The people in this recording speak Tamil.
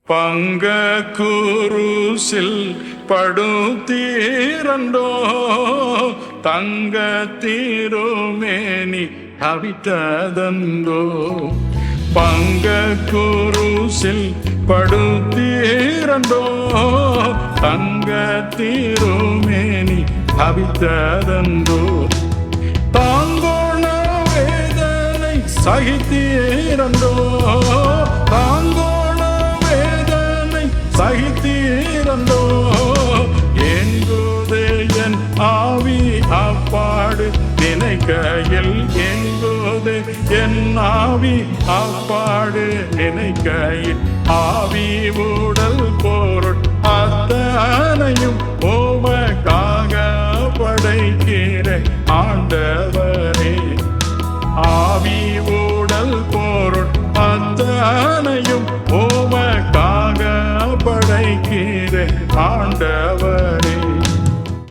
பங்க குருசில் படுத்தீரண்டோ தங்க திருமேனி அவித்ததந்தோ. பங்க குருசில் படுத்தீரண்டோ தங்க திருமேனி அவித்ததந்தோ. தாங்கோண வேதனை சகித்தீரண்டோ தாங்கோண வேதனை சகித்தீரண்டோ. எங்குதே என் ஆவி அப்பாடு நினைக்கையில் எங்குதே என் ஆவி அப்பாடு நினைக்கையில் ஆவி உடல் பொருள் அத்தனையும் உமக்காக படைக்கிற ஆண்டவரே. ஆவி உடல் பொருள் அத்தனையும் உமக்காக படைக்கிற ஆண்டவர்.